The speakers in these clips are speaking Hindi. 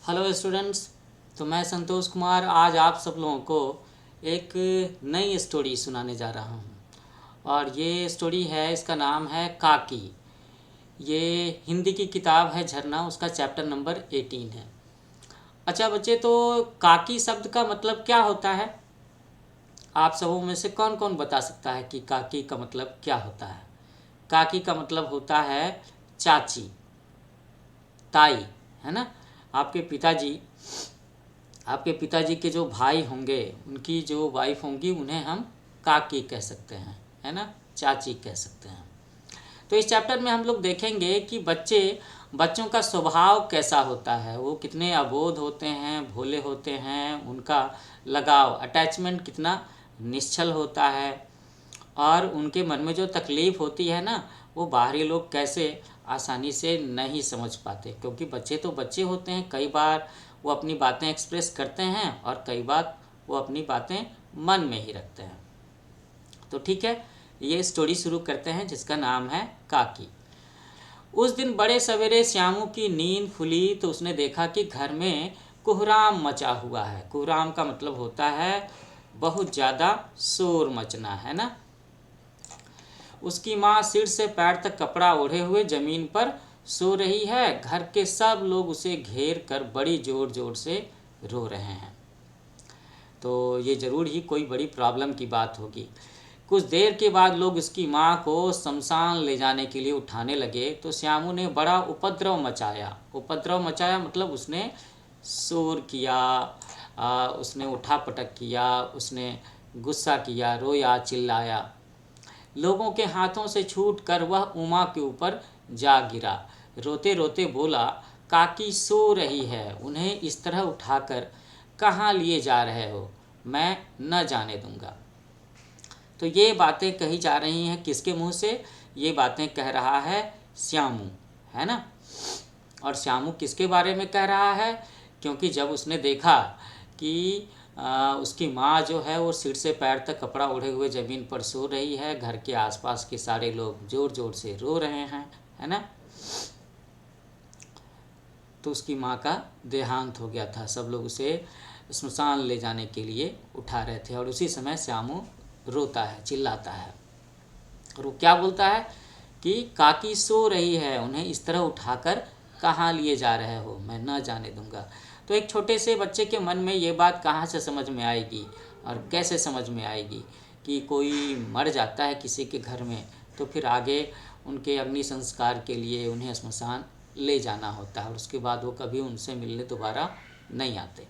Hello students. तो मैं संतोष कुमार आज आप सब लोगों को एक नई स्टोरी सुनाने जा रहा हूँ। और ये स्टोरी है, इसका नाम है काकी। ये हिंदी की किताब है झरना, उसका चैप्टर नंबर 18 है। अच्छा बच्चे, तो काकी शब्द का मतलब क्या होता है? आप सबों में से कौन कौन बता सकता है कि काकी का मतलब क्या होता है? काकी का मतलब होता है चाची, ताई, है ना। आपके पिताजी आपके पिताजी के जो भाई होंगे, उनकी जो वाइफ होंगी, उन्हें हम काकी कह सकते हैं, है ना, चाची कह सकते हैं। तो इस चैप्टर में हम लोग देखेंगे कि बच्चों का स्वभाव कैसा होता है, वो कितने अबोध होते हैं, भोले होते हैं, उनका लगाव अटैचमेंट कितना निश्चल होता है, और उनके मन में जो तकलीफ़ होती है ना, वो बाहरी लोग कैसे आसानी से नहीं समझ पाते, क्योंकि बच्चे तो बच्चे होते हैं। कई बार वो अपनी बातें एक्सप्रेस करते हैं और कई बार वो अपनी बातें मन में ही रखते हैं। तो ठीक है, ये स्टोरी शुरू करते हैं जिसका नाम है काकी। उस दिन बड़े सवेरे श्यामू की नींद खुली तो उसने देखा कि घर में कोहराम मचा हुआ है। कोहराम का मतलब होता है बहुत ज़्यादा शोर मचना, है ना। उसकी माँ सिर से पैर तक कपड़ा ओढ़े हुए जमीन पर सो रही है। घर के सब लोग उसे घेर कर बड़ी जोर जोर से रो रहे हैं। तो ये ज़रूर ही कोई बड़ी प्रॉब्लम की बात होगी। कुछ देर के बाद लोग उसकी माँ को शमशान ले जाने के लिए उठाने लगे तो श्यामू ने बड़ा उपद्रव मचाया। उपद्रव मचाया मतलब उसने शोर किया, उसने उठा पटक किया, उसने गुस्सा किया, रोया, चिल्लाया। लोगों के हाथों से छूटकर वह उमा के ऊपर जा गिरा। रोते रोते बोला, काकी सो रही है, उन्हें इस तरह उठाकर कहाँ लिए जा रहे हो? मैं न जाने दूंगा। तो ये बातें कही जा रही हैं किसके मुंह से? ये बातें कह रहा है श्यामू, है ना। और श्यामू किसके बारे में कह रहा है? क्योंकि जब उसने देखा कि उसकी माँ जो है वो सिर से पैर तक कपड़ा ओढ़े हुए ज़मीन पर सो रही है, घर के आसपास के सारे लोग ज़ोर ज़ोर से रो रहे हैं, है ना। तो उसकी माँ का देहांत हो गया था। सब लोग उसे स्मशान ले जाने के लिए उठा रहे थे और उसी समय श्यामू रोता है, चिल्लाता है। और वो क्या बोलता है कि काकी सो रही है, उन्हें इस तरह उठाकर कहाँ लिए जा रहे हो? मैं न जाने दूंगा। तो एक छोटे से बच्चे के मन में ये बात कहाँ से समझ में आएगी और कैसे समझ में आएगी कि कोई मर जाता है किसी के घर में तो फिर आगे उनके अग्नि संस्कार के लिए उन्हें श्मशान ले जाना होता है और उसके बाद वो कभी उनसे मिलने दोबारा नहीं आते।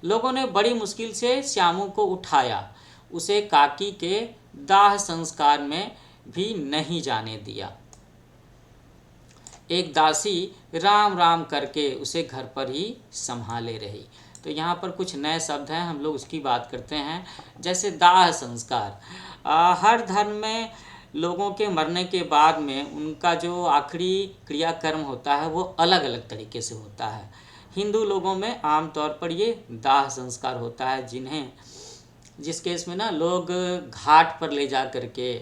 लोगों ने बड़ी मुश्किल से श्यामू को उठाया, उसे काकी के दाह संस्कार में भी नहीं जाने दिया। एक दासी राम राम करके उसे घर पर ही संभाले रही। तो यहाँ पर कुछ नए शब्द हैं, हम लोग उसकी बात करते हैं। जैसे दाह संस्कार, हर धर्म में लोगों के मरने के बाद में उनका जो आखिरी क्रियाकर्म होता है वो अलग अलग तरीके से होता है। हिंदू लोगों में आमतौर पर ये दाह संस्कार होता है, जिस केस में ना लोग घाट पर ले जा करके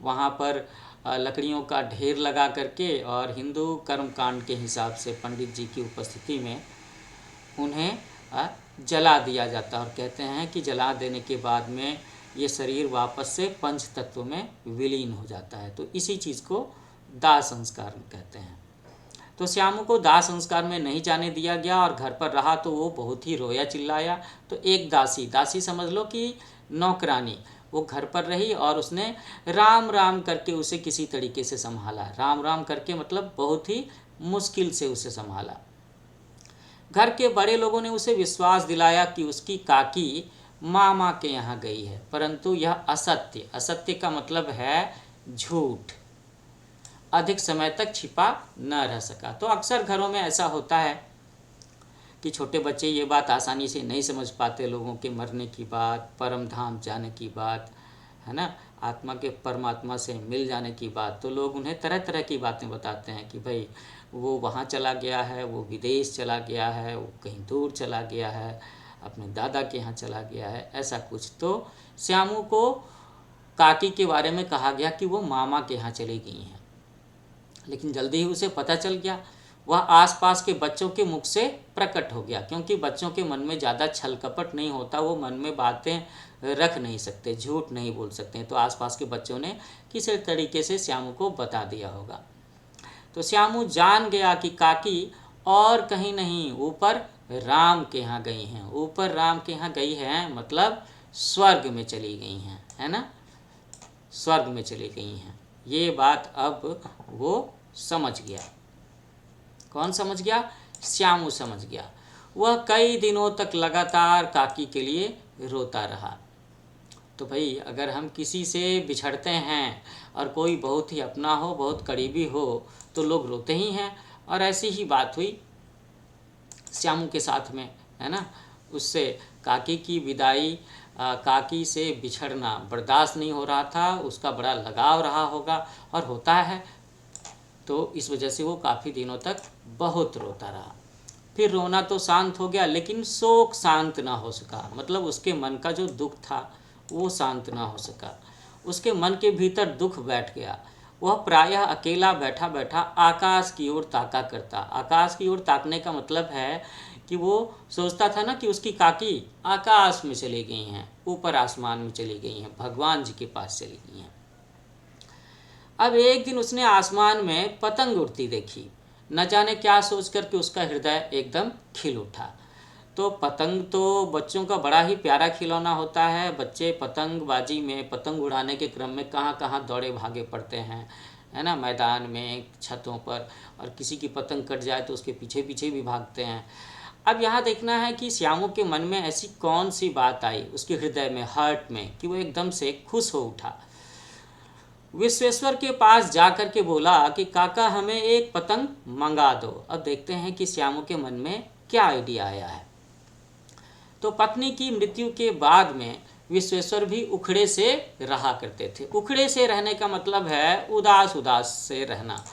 वहाँ पर लकड़ियों का ढेर लगा करके और हिंदू कर्मकांड के हिसाब से पंडित जी की उपस्थिति में उन्हें जला दिया जाता है। और कहते हैं कि जला देने के बाद में ये शरीर वापस से पंच तत्व में विलीन हो जाता है। तो इसी चीज़ को दाह संस्कार कहते हैं। तो श्यामू को दाह संस्कार में नहीं जाने दिया गया और घर पर रहा तो वो बहुत ही रोया चिल्लाया। तो एक दासी समझ लो कि नौकरानी, वो घर पर रही और उसने राम राम करके उसे किसी तरीके से संभाला। राम राम करके मतलब बहुत ही मुश्किल से उसे संभाला। घर के बड़े लोगों ने उसे विश्वास दिलाया कि उसकी काकी मामा के यहाँ गई है, परंतु यह असत्य का मतलब है झूठ, अधिक समय तक छिपा न रह सका। तो अक्सर घरों में ऐसा होता है कि छोटे बच्चे ये बात आसानी से नहीं समझ पाते, लोगों के मरने की बात, परम धाम जाने की बात, है ना, आत्मा के परमात्मा से मिल जाने की बात। तो लोग उन्हें तरह तरह की बातें बताते हैं कि भाई वो वहाँ चला गया है, वो विदेश चला गया है, वो कहीं दूर चला गया है, अपने दादा के यहाँ चला गया है, ऐसा कुछ। तो श्यामू को काकी के बारे में कहा गया कि वो मामा के यहाँ चली गई हैं, लेकिन जल्दी ही उसे पता चल गया। वह आसपास के बच्चों के मुख से प्रकट हो गया, क्योंकि बच्चों के मन में ज़्यादा छल कपट नहीं होता, वो मन में बातें रख नहीं सकते, झूठ नहीं बोल सकते। तो आसपास के बच्चों ने किसी तरीके से श्यामू को बता दिया होगा। तो श्यामू जान गया कि काकी और कहीं नहीं, ऊपर राम के यहाँ गई हैं। ऊपर राम के यहाँ गई हैं मतलब स्वर्ग में चली गई हैं, है ना, स्वर्ग में चली गई हैं। ये बात अब वो समझ गया। कौन समझ गया? श्यामू समझ गया। वह कई दिनों तक लगातार काकी के लिए रोता रहा। तो भाई अगर हम किसी से बिछड़ते हैं और कोई बहुत ही अपना हो, बहुत करीबी हो, तो लोग रोते ही हैं। और ऐसी ही बात हुई श्यामू के साथ में, है ना। उससे काकी की विदाई, काकी से बिछड़ना बर्दाश्त नहीं हो रहा था, उसका बड़ा लगाव रहा होगा और होता है। तो इस वजह से वो काफ़ी दिनों तक बहुत रोता रहा। फिर रोना तो शांत हो गया, लेकिन शोक शांत ना हो सका। मतलब उसके मन का जो दुख था वो शांत ना हो सका। उसके मन के भीतर दुख बैठ गया। वह प्रायः अकेला बैठा बैठा आकाश की ओर ताका करता। आकाश की ओर ताकने का मतलब है कि वो सोचता था ना कि उसकी काकी आकाश में चली गई हैं, ऊपर आसमान में चली गई हैं, भगवान जी के पास चली गई हैं। अब एक दिन उसने आसमान में पतंग उड़ती देखी। न जाने क्या सोच कर के उसका हृदय एकदम खिल उठा। तो पतंग तो बच्चों का बड़ा ही प्यारा खिलौना होता है। बच्चे पतंगबाजी में, पतंग उड़ाने के क्रम में कहाँ कहाँ दौड़े भागे पड़ते हैं, है ना, मैदान में, छतों पर। और किसी की पतंग कट जाए तो उसके पीछे पीछे भी भागते हैं। अब यहाँ देखना है कि श्यामू के मन में ऐसी कौन सी बात आई उसके हृदय में, हार्ट में, कि वो एकदम से खुश हो उठा। विश्वेश्वर के पास जाकर के बोला कि काका हमें एक पतंग मंगा दो। अब देखते हैं कि श्यामू के मन में क्या आइडिया आया है। तो पत्नी की मृत्यु के बाद में विश्वेश्वर भी उखड़े से रहा करते थे। उखड़े से रहने का मतलब है उदास उदास से रहना।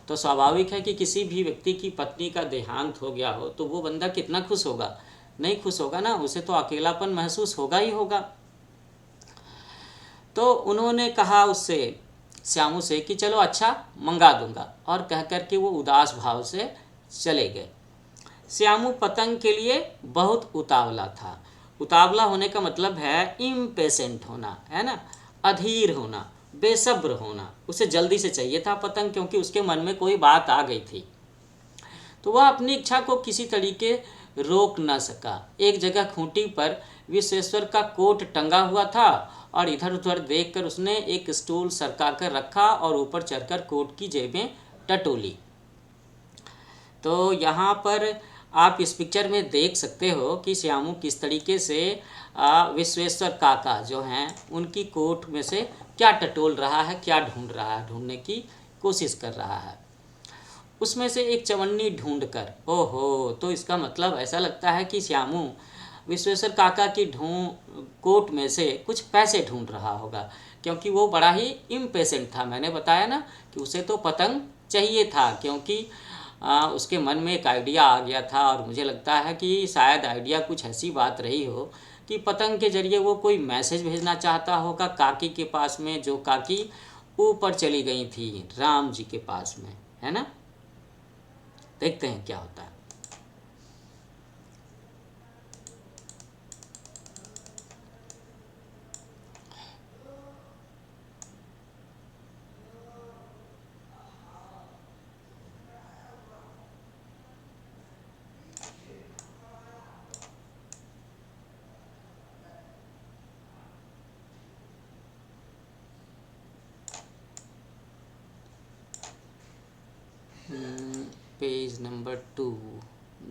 तो स्वाभाविक है कि किसी भी व्यक्ति की पत्नी का देहांत हो गया हो तो वो बंदा कितना खुश होगा? नहीं खुश होगा ना, उसे तो अकेलापन महसूस होगा ही होगा। तो उन्होंने कहा उससे, श्यामू से, कि चलो अच्छा मंगा दूंगा, और कह कर के वो उदास भाव से चले गए। श्यामू पतंग के लिए बहुत उतावला था। उतावला होने का मतलब है इम्पेशेंट होना, है ना, अधीर होना, बेसब्र होना। उसे जल्दी से चाहिए था पतंग, क्योंकि उसके मन में कोई बात आ गई थी। तो वह अपनी इच्छा को किसी तरीके रोक न सका। एक जगह खूंटी पर विश्वेश्वर का कोट टंगा हुआ था और इधर उधर देखकर उसने एक स्टूल सरका कर रखा और ऊपर चढ़कर कोट की जेबें टटोली। तो यहाँ पर आप इस पिक्चर में देख सकते हो कि श्यामू किस तरीके से विश्वेश्वर काका जो हैं उनकी कोट में से क्या टटोल रहा है, क्या ढूंढ रहा है, ढूंढने की कोशिश कर रहा है। उसमें से एक चवन्नी ढूंढकर, ओहो, तो इसका मतलब ऐसा लगता है कि श्यामू विश्वेश्वर काका की कोट में से कुछ पैसे ढूंढ रहा होगा, क्योंकि वो बड़ा ही इम्पेशेंट था। मैंने बताया ना कि उसे तो पतंग चाहिए था, क्योंकि उसके मन में एक आइडिया आ गया था। और मुझे लगता है कि शायद आइडिया कुछ ऐसी बात रही हो कि पतंग के जरिए वो कोई मैसेज भेजना चाहता होगा काकी के पास में, जो काकी ऊपर चली गई थी राम जी के पास में, है ना। देखते हैं क्या होता है। Page number 2,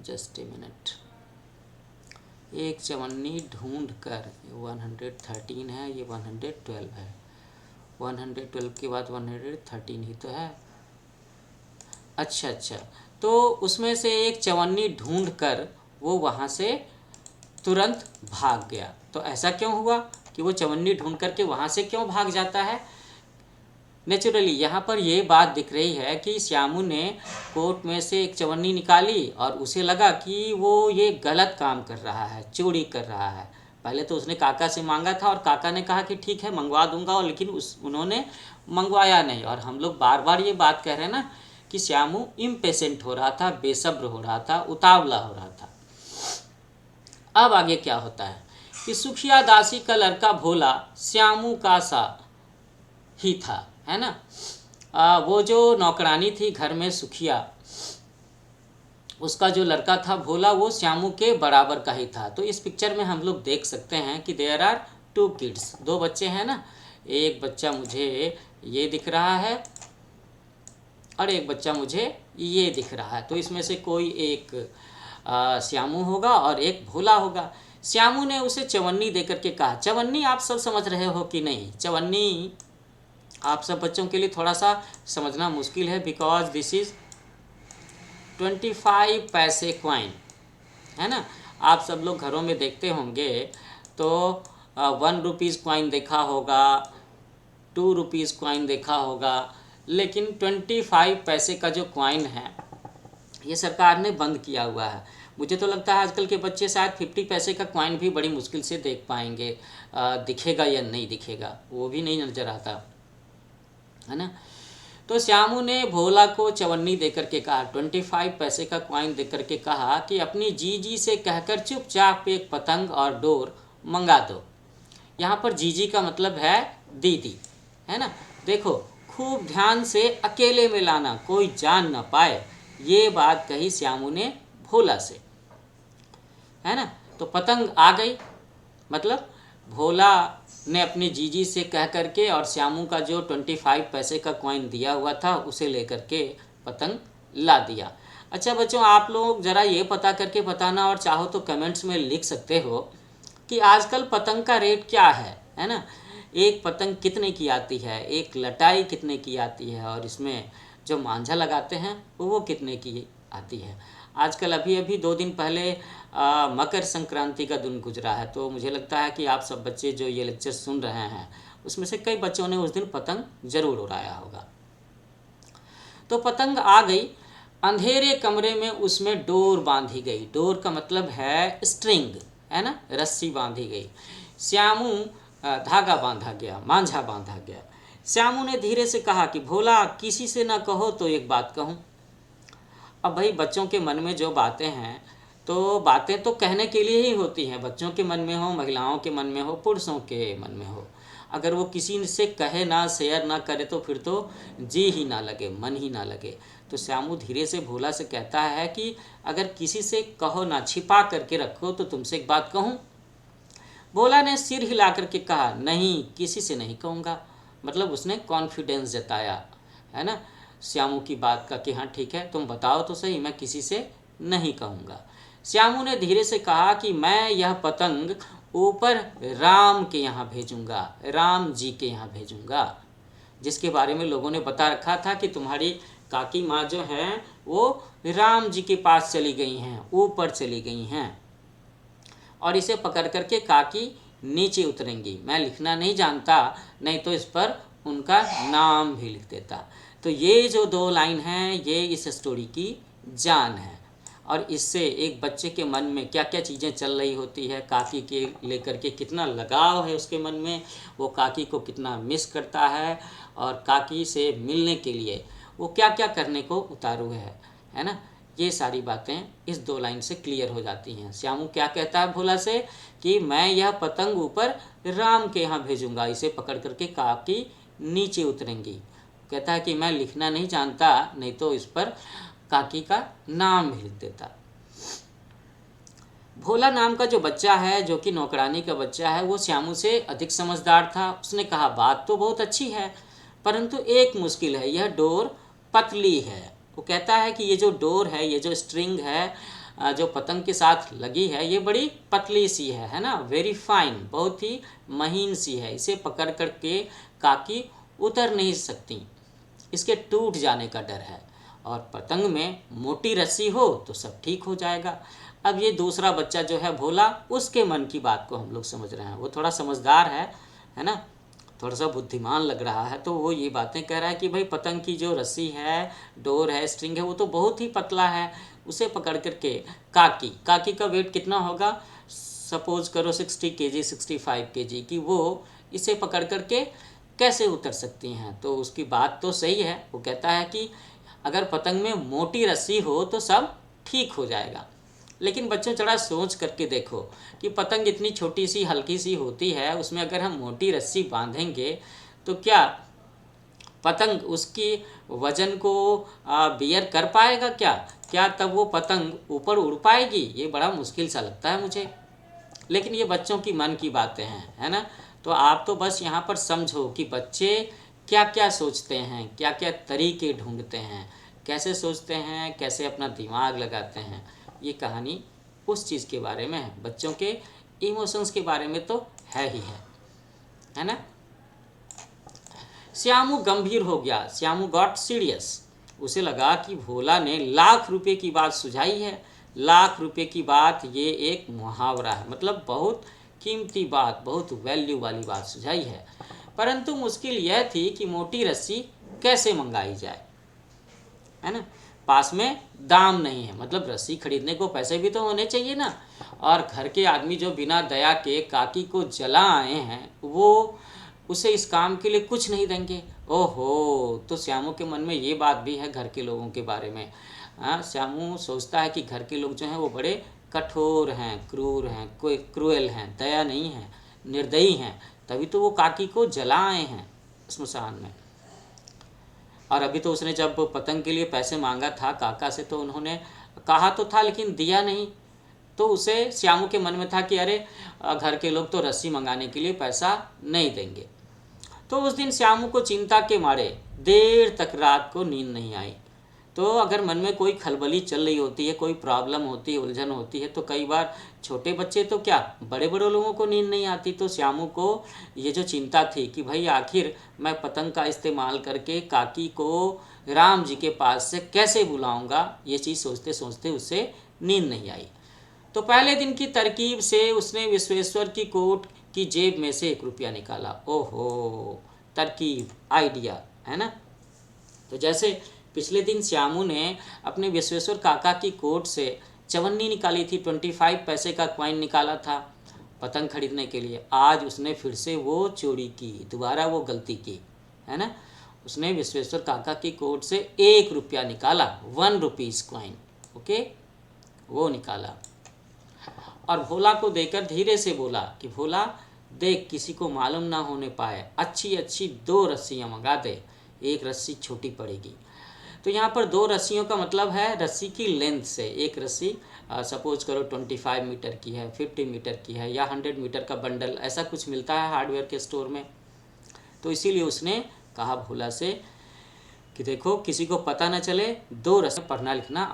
just a minute. एक चवन्नी ढूंढ कर, 113 है, ये 112 है। 112 के बाद 113 ही तो है। अच्छा, तो उसमें से एक चवन्नी ढूंढ कर वो वहाँ से तुरंत भाग गया। तो ऐसा क्यों हुआ कि वो चवन्नी ढूंढ कर के वहाँ से क्यों भाग जाता है? नेचुरली यहाँ पर ये बात दिख रही है कि श्यामू ने कोट में से एक चवन्नी निकाली और उसे लगा कि वो ये गलत काम कर रहा है, चोरी कर रहा है। पहले तो उसने काका से मांगा था और काका ने कहा कि ठीक है मंगवा दूंगा, और लेकिन उन्होंने मंगवाया नहीं। और हम लोग बार बार ये बात कह रहे हैं ना कि श्यामू इम्पेशेंट हो रहा था, बेसब्र हो रहा था, उतावला हो रहा था। अब आगे क्या होता है कि सुखिया दासी का लड़का भोला श्यामू का सा ही था, है ना। वो जो नौकरानी थी घर में सुखिया, उसका जो लड़का था भोला, वो श्यामू के बराबर का ही था। तो इस पिक्चर में हम लोग देख सकते हैं कि देयर आर टू किड्स, दो बच्चे हैं ना। एक बच्चा मुझे ये दिख रहा है और एक बच्चा मुझे ये दिख रहा है। तो इसमें से कोई एक श्यामू होगा और एक भोला होगा। श्यामू ने उसे चवन्नी देकर के कहा, चवन्नी आप सब समझ रहे हो कि नहीं? चवन्नी आप सब बच्चों के लिए थोड़ा सा समझना मुश्किल है, बिकॉज दिस इज़ 25 पैसे कॉइन, है ना। आप सब लोग घरों में देखते होंगे तो 1 रुपीज़ कॉइन देखा होगा, 2 रुपीज़ कॉइन देखा होगा, लेकिन 25 पैसे का जो कॉइन है ये सरकार ने बंद किया हुआ है। मुझे तो लगता है आजकल के बच्चे शायद 50 पैसे का कॉइन भी बड़ी मुश्किल से देख पाएंगे, दिखेगा या नहीं दिखेगा वो भी नहीं नज़र आता, है ना। तो श्यामू ने भोला को चवन्नी देकर के कहा, 25 पैसे का कॉइन देकर के कहा कि अपनी जीजी से कहकर चुपचाप एक पतंग और डोर मंगा दो। यहाँ पर जीजी का मतलब है दीदी, है ना। देखो खूब ध्यान से अकेले में लाना, कोई जान ना पाए, ये बात कही श्यामू ने भोला से, है ना। तो पतंग आ गई, मतलब भोला ने अपनी जीजी से कह करके और श्यामू का जो 25 पैसे का कॉइन दिया हुआ था उसे लेकर के पतंग ला दिया। अच्छा बच्चों, आप लोग ज़रा ये पता करके बताना, और चाहो तो कमेंट्स में लिख सकते हो कि आजकल पतंग का रेट क्या है ना। एक पतंग कितने की आती है, एक लटाई कितने की आती है, और इसमें जो मांझा लगाते हैं वो कितने की आती है। आजकल अभी अभी 2 दिन पहले मकर संक्रांति का दिन गुजरा है, तो मुझे लगता है कि आप सब बच्चे जो ये लेक्चर सुन रहे हैं उसमें से कई बच्चों ने उस दिन पतंग ज़रूर उड़ाया होगा। तो पतंग आ गई, अंधेरे कमरे में उसमें डोर बांधी गई। डोर का मतलब है स्ट्रिंग, है ना, रस्सी बांधी गई। श्यामू धागा बांधा गया, मांझा बांधा गया। श्यामू ने धीरे से कहा कि भोला किसी से ना कहो तो एक बात कहूँ। अब भाई बच्चों के मन में जो बातें हैं, तो बातें तो कहने के लिए ही होती हैं, बच्चों के मन में हो, महिलाओं के मन में हो, पुरुषों के मन में हो। अगर वो किसी से कहे ना, शेयर ना करे तो फिर तो जी ही ना लगे, मन ही ना लगे। तो श्यामू धीरे से भोला से कहता है कि अगर किसी से कहो ना, छिपा करके रखो, तो तुमसे एक बात कहूँ। भोला ने सिर हिला करके कहा, नहीं, किसी से नहीं कहूँगा। मतलब उसने कॉन्फिडेंस जताया, है ना, श्यामू की बात का कि हाँ ठीक है, तुम बताओ तो सही, मैं किसी से नहीं कहूँगा। श्यामू ने धीरे से कहा कि मैं यह पतंग ऊपर राम के यहाँ भेजूँगा, राम जी के यहाँ भेजूँगा, जिसके बारे में लोगों ने बता रखा था कि तुम्हारी काकी माँ जो हैं वो राम जी के पास चली गई हैं, ऊपर चली गई हैं, और इसे पकड़ करके काकी नीचे उतरेंगी। मैं लिखना नहीं जानता, नहीं तो इस पर उनका नाम भी लिख देता। तो ये जो 2 लाइन हैं ये इस स्टोरी की जान है, और इससे एक बच्चे के मन में क्या क्या चीज़ें चल रही होती है, काकी के लेकर के कितना लगाव है उसके मन में, वो काकी को कितना मिस करता है, और काकी से मिलने के लिए वो क्या क्या करने को उतारू है ना। ये सारी बातें इस 2 लाइन से क्लियर हो जाती हैं। श्यामू क्या कहता है भोला से कि मैं यह पतंग ऊपर राम के यहाँ भेजूँगा, इसे पकड़ करके काकी नीचे उतरेंगी। कहता है कि मैं लिखना नहीं जानता, नहीं तो इस पर काकी का नाम भी लिख देता। भोला नाम का जो बच्चा है, जो कि नौकरानी का बच्चा है, वो श्यामू से अधिक समझदार था। उसने कहा, बात तो बहुत अच्छी है, परंतु एक मुश्किल है, यह डोर पतली है। वो कहता है कि ये जो डोर है, ये जो स्ट्रिंग है जो पतंग के साथ लगी है, ये बड़ी पतली सी है ना, वेरी फाइन, बहुत ही महीन सी है, इसे पकड़ करके काकी उतर नहीं सकती, इसके टूट जाने का डर है, और पतंग में मोटी रस्सी हो तो सब ठीक हो जाएगा। अब ये दूसरा बच्चा जो है भोला, उसके मन की बात को हम लोग समझ रहे हैं। वो थोड़ा समझदार है ना, थोड़ा सा बुद्धिमान लग रहा है, तो वो ये बातें कह रहा है कि भाई पतंग की जो रस्सी है, डोर है, स्ट्रिंग है, वो तो बहुत ही पतला है, उसे पकड़ करके काकी का वेट कितना होगा, सपोज करो 60 kg 65 kg की, वो इसे पकड़ करके कैसे उतर सकती हैं। तो उसकी बात तो सही है। वो कहता है कि अगर पतंग में मोटी रस्सी हो तो सब ठीक हो जाएगा। लेकिन बच्चों थोड़ा सोच करके देखो कि पतंग इतनी छोटी सी हल्की सी होती है, उसमें अगर हम मोटी रस्सी बांधेंगे तो क्या पतंग उसकी वजन को बियर कर पाएगा? क्या क्या तब वो पतंग ऊपर उड़ पाएगी? ये बड़ा मुश्किल सा लगता है मुझे। लेकिन ये बच्चों की मन की बातें हैं, है ना। तो आप तो बस यहाँ पर समझो कि बच्चे क्या क्या सोचते हैं, क्या क्या तरीके ढूंढते हैं, कैसे सोचते हैं, कैसे अपना दिमाग लगाते हैं। ये कहानी उस चीज़ के बारे में है, बच्चों के इमोशंस के बारे में तो है ही है ना। श्यामू गंभीर हो गया। Shyamu got serious. उसे लगा कि भोला ने लाख रुपए की बात सुझाई है। लाख रुपए की बात, ये एक मुहावरा है, मतलब बहुत कीमती बात, बहुत वैल्यू वाली बात सुझाई है। परंतु मुश्किल यह थी कि मोटी रस्सी कैसे मंगाई जाए, है ना। पास में दाम नहीं है, मतलब रस्सी खरीदने को पैसे भी तो होने चाहिए ना। और घर के आदमी जो बिना दया के काकी को जला आए हैं, वो उसे इस काम के लिए कुछ नहीं देंगे। ओहो, तो श्यामू के मन में ये बात भी है घर के लोगों के बारे में। हाँ, श्यामू सोचता है कि घर के लोग जो हैं वो बड़े कठोर हैं, क्रूर हैं, कोई क्रूएल हैं, दया नहीं है, निर्दयी हैं। तभी तो वो काकी को जला आए हैं स्मशान में। और अभी तो उसने जब पतंग के लिए पैसे मांगा था काका से, तो उन्होंने कहा तो था लेकिन दिया नहीं। तो उसे श्यामू के मन में था कि अरे घर के लोग तो रस्सी मंगाने के लिए पैसा नहीं देंगे। तो उस दिन श्यामू को चिंता के मारे देर तक रात को नींद नहीं आई। तो अगर मन में कोई खलबली चल रही होती है, कोई प्रॉब्लम होती है, उलझन होती है, तो कई बार छोटे बच्चे तो क्या बड़े बड़े लोगों को नींद नहीं आती। तो श्यामू को ये जो चिंता थी कि भाई आखिर मैं पतंग का इस्तेमाल करके काकी को राम जी के पास से कैसे बुलाऊंगा, ये चीज़ सोचते सोचते उससे नींद नहीं आई। तो पहले दिन की तरकीब से उसने विश्वेश्वर की कोट की जेब में से 1 रुपया निकाला। ओहो, तरकीब, आइडिया, है ना। तो जैसे पिछले दिन श्यामू ने अपने विश्वेश्वर काका की कोट से चवन्नी निकाली थी, 25 पैसे का कॉइन निकाला था पतंग खरीदने के लिए, आज उसने फिर से वो चोरी की, दोबारा वो गलती की, है ना। उसने विश्वेश्वर काका की कोट से 1 रुपया निकाला, 1 रुपीज़ कॉइन, ओके, वो निकाला। और भोला को देकर धीरे से बोला कि भोला देख, किसी को मालूम ना होने पाए, अच्छी अच्छी 2 रस्सियाँ मंगा दे, 1 रस्सी छोटी पड़ेगी। तो यहाँ पर 2 रस्सियों का मतलब है रस्सी की लेंथ से। एक रस्सी सपोज करो 25 मीटर की है, 50 मीटर की है, या 100 मीटर का बंडल, ऐसा कुछ मिलता है हार्डवेयर के स्टोर में। तो इसीलिए उसने कहा भोला से कि देखो, किसी को पता न चले, 2 रस्सी पढ़ना लिखना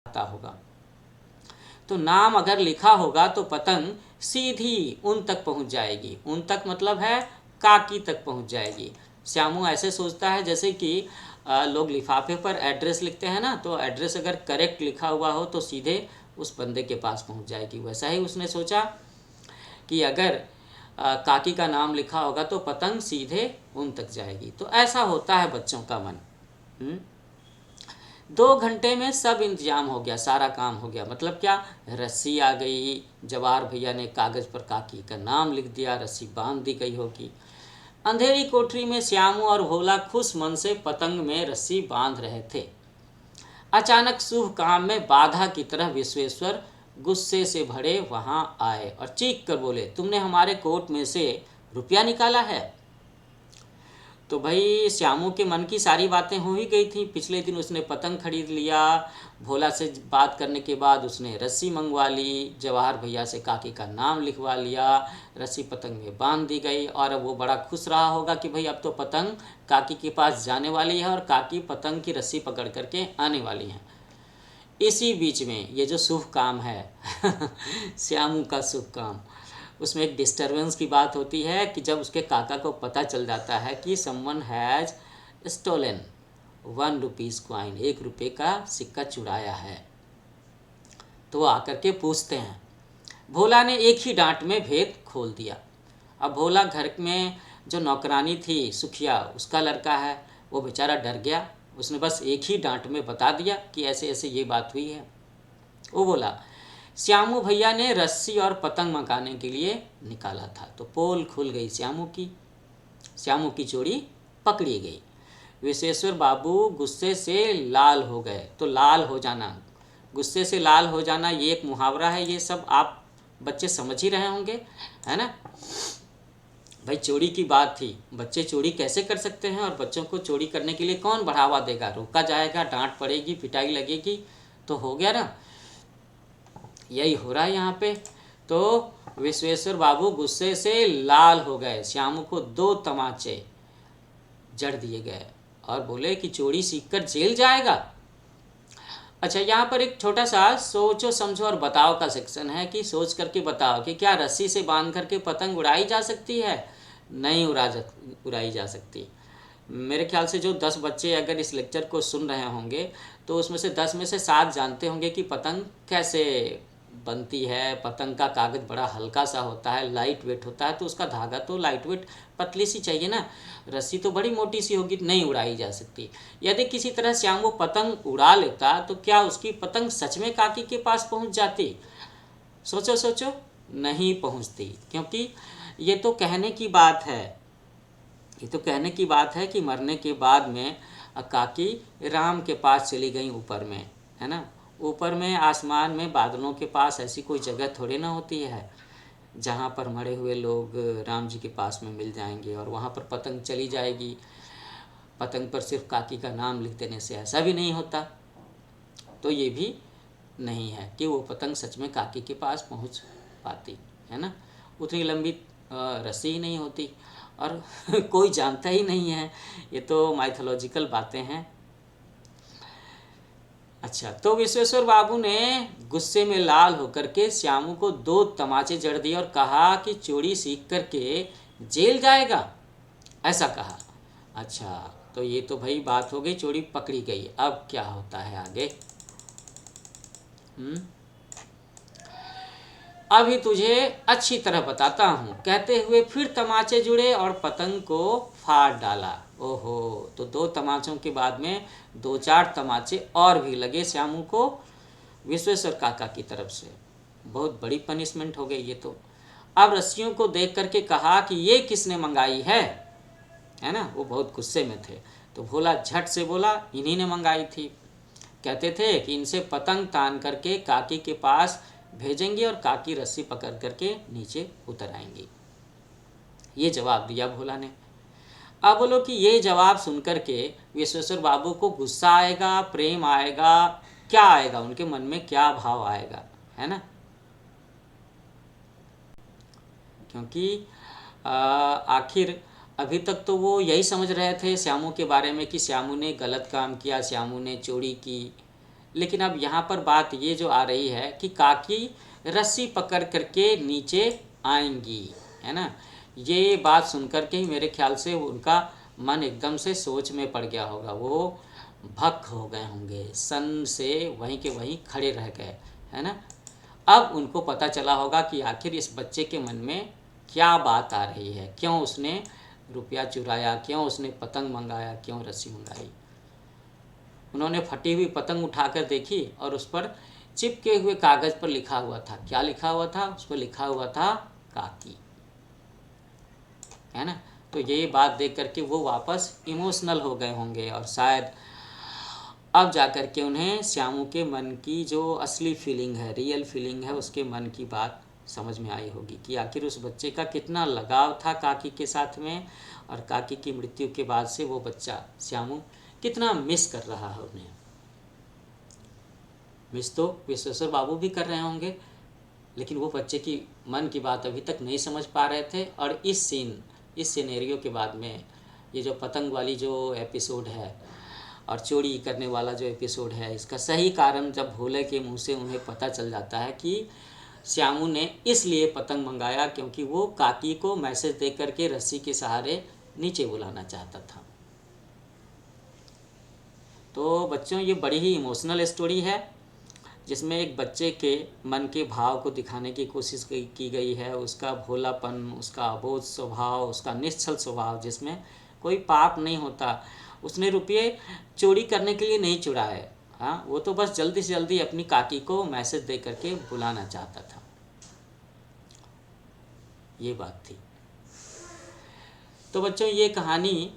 आता होगा। तो नाम अगर लिखा होगा तो पतंग सीधी उन तक पहुंच जाएगी। उन तक मतलब है काकी तक पहुंच जाएगी। श्यामू ऐसे सोचता है जैसे कि लोग लिफाफे पर एड्रेस लिखते हैं ना, तो एड्रेस अगर करेक्ट लिखा हुआ हो तो सीधे उस बंदे के पास पहुंच जाएगी। वैसा ही उसने सोचा कि अगर काकी का नाम लिखा होगा तो पतंग सीधे उन तक जाएगी। तो ऐसा होता है बच्चों का मन। 2 घंटे में सब इंतजाम हो गया, सारा काम हो गया। मतलब क्या, रस्सी आ गई, जवाहर भैया ने कागज़ पर काकी का नाम लिख दिया, रस्सी बांध दी गई होगी। अंधेरी कोठरी में श्यामू और भोला खुश मन से पतंग में रस्सी बांध रहे थे। अचानक शुभ काम में बाधा की तरह विश्वेश्वर गुस्से से भरे वहां आए और चीख कर बोले, तुमने हमारे कोट में से रुपया निकाला है। तो भाई श्यामू के मन की सारी बातें हो ही गई थी। पिछले दिन उसने पतंग खरीद लिया, भोला से बात करने के बाद उसने रस्सी मंगवा ली, जवाहर भैया से काकी का नाम लिखवा लिया, रस्सी पतंग में बांध दी गई, और अब वो बड़ा खुश रहा होगा कि भाई अब तो पतंग काकी के पास जाने वाली है और काकी पतंग की रस्सी पकड़ करके आने वाली हैं। इसी बीच में ये जो शुभ काम है श्यामू का शुभ काम, उसमें एक डिस्टरबेंस की बात होती है कि जब उसके काका को पता चल जाता है कि someone has stolen 1 rupees coin, 1 रुपये का सिक्का चुराया है, तो वो आकर के पूछते हैं। भोला ने एक ही डांट में भेद खोल दिया। अब भोला घर में जो नौकरानी थी सुखिया, उसका लड़का है, वो बेचारा डर गया। उसने बस एक ही डांट में बता दिया कि ऐसे ऐसे ये बात हुई है। वो बोला, श्यामू भैया ने रस्सी और पतंग मंगाने के लिए निकाला था। तो पोल खुल गई श्यामू की चोरी पकड़ी गई। विश्वेश्वर बाबू गुस्से से लाल हो गए। तो लाल हो जाना, गुस्से से लाल हो जाना, ये एक मुहावरा है, ये सब आप बच्चे समझ ही रहे होंगे, है ना। भाई चोरी की बात थी, बच्चे चोरी कैसे कर सकते हैं, और बच्चों को चोरी करने के लिए कौन बढ़ावा देगा, रोका जाएगा, डांट पड़ेगी, पिटाई लगेगी, तो हो गया ना। यही हो रहा है यहाँ पे। तो विश्वेश्वर बाबू गुस्से से लाल हो गए, श्यामू को 2 तमाचे जड़ दिए गए और बोले कि चोरी सीखकर जेल जाएगा। अच्छा, यहाँ पर एक छोटा सा सोचो समझो और बताओ का सेक्शन है कि सोच करके बताओ कि क्या रस्सी से बांध करके पतंग उड़ाई जा सकती है? नहीं उड़ाई जा सकती। मेरे ख्याल से जो 10 बच्चे अगर इस लेक्चर को सुन रहे होंगे तो उसमें से 10 में से 7 जानते होंगे कि पतंग कैसे बनती है। पतंग का कागज़ बड़ा हल्का सा होता है, लाइट वेट होता है, तो उसका धागा तो लाइट वेट पतली सी चाहिए ना, रस्सी तो बड़ी मोटी सी होगी, नहीं उड़ाई जा सकती। यदि किसी तरह श्यामू पतंग उड़ा लेता तो क्या उसकी पतंग सच में काकी के पास पहुंच जाती? सोचो सोचो, नहीं पहुंचती, क्योंकि ये तो कहने की बात है, ये तो कहने की बात है कि मरने के बाद में काकी राम के पास चली गई ऊपर में, है ना। ऊपर में आसमान में बादलों के पास ऐसी कोई जगह थोड़ी ना होती है जहाँ पर मरे हुए लोग राम जी के पास में मिल जाएंगे और वहाँ पर पतंग चली जाएगी। पतंग पर सिर्फ काकी का नाम लिख देने से ऐसा भी नहीं होता। तो ये भी नहीं है कि वो पतंग सच में काकी के पास पहुँच पाती, है ना। उतनी लंबी रस्सी ही नहीं होती और कोई जानता ही नहीं है, ये तो माइथोलॉजिकल बातें हैं। अच्छा, तो विश्वेश्वर बाबू ने गुस्से में लाल होकर के श्यामू को 2 तमाचे जड़ दिए और कहा कि चोरी सीख करके जेल जाएगा, ऐसा कहा। अच्छा, तो ये तो भाई बात हो गई, चोरी पकड़ी गई। अब क्या होता है आगे? अभी तुझे अच्छी तरह बताता हूँ, कहते हुए फिर तमाचे जुड़े और पतंग को फाड़ डाला। ओहो, तो 2 तमाचों के बाद में 2-4 तमाचे और भी लगे श्यामू को विश्वेश्वर काका की तरफ से। बहुत बड़ी पनिशमेंट हो गई ये तो। अब रस्सियों को देख करके कहा कि ये किसने मंगाई है ना। वो बहुत गुस्से में थे, तो भोला झट से बोला, इन्हीं ने मंगाई थी। कहते थे कि इनसे पतंग तान करके काकी के पास भेजेंगे और काकी रस्सी पकड़ करके नीचे उतर आएंगी। ये जवाब दिया भोला ने। अब बोलो कि ये जवाब सुनकर के विश्वेश्वर बाबू को गुस्सा आएगा, प्रेम आएगा, क्या आएगा, उनके मन में क्या भाव आएगा, है ना। क्योंकि आखिर अभी तक तो वो यही समझ रहे थे श्यामू के बारे में कि श्यामू ने गलत काम किया, श्यामू ने चोरी की। लेकिन अब यहाँ पर बात ये जो आ रही है कि काकी रस्सी पकड़ करके नीचे आएंगी, है ना। ये बात सुनकर के ही मेरे ख्याल से उनका मन एकदम से सोच में पड़ गया होगा, वो भक्क हो गए होंगे, सन से वहीं के वहीं खड़े रह गए, है ना। अब उनको पता चला होगा कि आखिर इस बच्चे के मन में क्या बात आ रही है, क्यों उसने रुपया चुराया, क्यों उसने पतंग मंगाया, क्यों रस्सी मंगाई। उन्होंने फटी हुई पतंग उठाकर देखी और उस पर चिपके हुए कागज़ पर लिखा हुआ था। क्या लिखा हुआ था? उस पर लिखा हुआ था काकी, है ना। तो ये बात देख करके वो वापस इमोशनल हो गए होंगे और शायद अब जा कर के उन्हें श्यामू के मन की जो असली फीलिंग है, रियल फीलिंग है, उसके मन की बात समझ में आई होगी कि आखिर उस बच्चे का कितना लगाव था काकी के साथ में, और काकी की मृत्यु के बाद से वो बच्चा श्यामू कितना मिस कर रहा है उन्हें। मिस तो विश्वेश्वर बाबू भी कर रहे होंगे, लेकिन वो बच्चे की मन की बात अभी तक नहीं समझ पा रहे थे। और इस सिनेरियो के बाद में ये जो पतंग वाली जो एपिसोड है और चोरी करने वाला जो एपिसोड है, इसका सही कारण जब भोले के मुंह से उन्हें पता चल जाता है कि श्यामू ने इसलिए पतंग मंगाया क्योंकि वो काकी को मैसेज दे करके रस्सी के सहारे नीचे बुलाना चाहता था। तो बच्चों, ये बड़ी ही इमोशनल स्टोरी है जिसमें एक बच्चे के मन के भाव को दिखाने की कोशिश की गई है, उसका भोलापन, उसका अबोध स्वभाव, उसका निश्चल स्वभाव, जिसमें कोई पाप नहीं होता। उसने रुपये चोरी करने के लिए नहीं चुराए, हाँ, वो तो बस जल्दी से जल्दी अपनी काकी को मैसेज दे करके बुलाना चाहता था, ये बात थी। तो बच्चों ये कहानी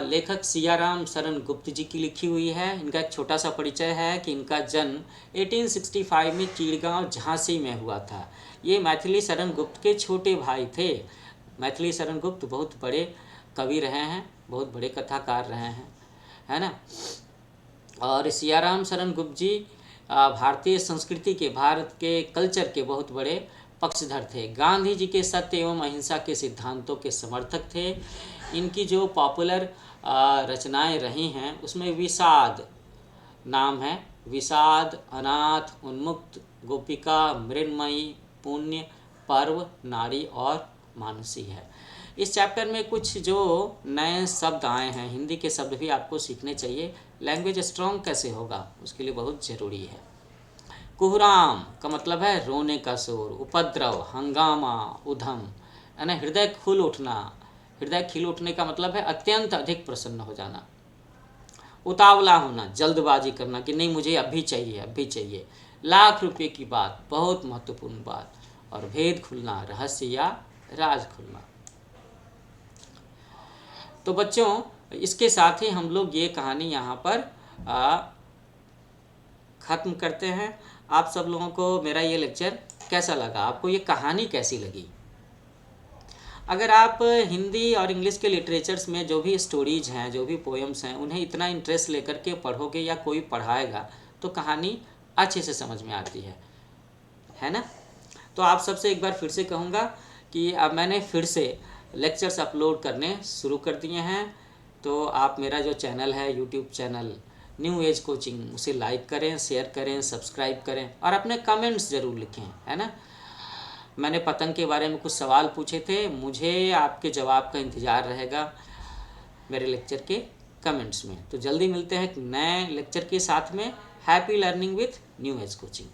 लेखक सियाराम शरण गुप्त जी की लिखी हुई है। इनका एक छोटा सा परिचय है कि इनका जन्म 1865 में चीड़गांव झांसी में हुआ था। ये मैथिली शरण गुप्त के छोटे भाई थे। मैथिली शरण गुप्त बहुत बड़े कवि रहे हैं, बहुत बड़े कथाकार रहे हैं, है ना। और सियाराम शरण गुप्त जी भारतीय संस्कृति के, भारत के कल्चर के बहुत बड़े पक्षधर थे। गांधी जी के सत्य एवं अहिंसा के सिद्धांतों के समर्थक थे। इनकी जो पॉपुलर रचनाएं रही हैं उसमें विषाद नाम है, विषाद, अनाथ, उन्मुक्त, गोपिका, मृन्मयी, पुण्य, पर्व, नारी और मानुषी है। इस चैप्टर में कुछ जो नए शब्द आए हैं, हिंदी के शब्द भी आपको सीखने चाहिए। लैंग्वेज स्ट्रॉन्ग कैसे होगा उसके लिए बहुत ज़रूरी है। कुहराम का मतलब है रोने का शोर, उपद्रव, हंगामा, उधम, है ना। हृदय खुल उठना, हृदय खिल उठने का मतलब है अत्यंत अधिक प्रसन्न हो जाना। उतावला होना, जल्दबाजी करना कि नहीं मुझे अभी चाहिए, अभी चाहिए। लाख रुपए की बात, बहुत महत्वपूर्ण बात। और भेद खुलना, रहस्य या राज खुलना। तो बच्चों इसके साथ ही हम लोग ये कहानी यहाँ पर ख़त्म करते हैं। आप सब लोगों को मेरा ये लेक्चर कैसा लगा, आपको ये कहानी कैसी लगी? अगर आप हिंदी और इंग्लिश के लिटरेचर्स में जो भी स्टोरीज हैं, जो भी पोएम्स हैं, उन्हें इतना इंटरेस्ट लेकर के पढ़ोगे या कोई पढ़ाएगा तो कहानी अच्छे से समझ में आती है ना। तो आप सबसे एक बार फिर से कहूँगा कि अब मैंने फिर से लेक्चर्स अपलोड करने शुरू कर दिए हैं। तो आप मेरा जो चैनल है, YouTube channel new age coaching, उसे लाइक करें, शेयर करें, सब्सक्राइब करें और अपने कमेंट्स ज़रूर लिखें, है ना। मैंने पतंग के बारे में कुछ सवाल पूछे थे, मुझे आपके जवाब का इंतज़ार रहेगा मेरे लेक्चर के कमेंट्स में। तो जल्दी मिलते हैं एक नए लेक्चर के साथ में। Happy learning with new age coaching.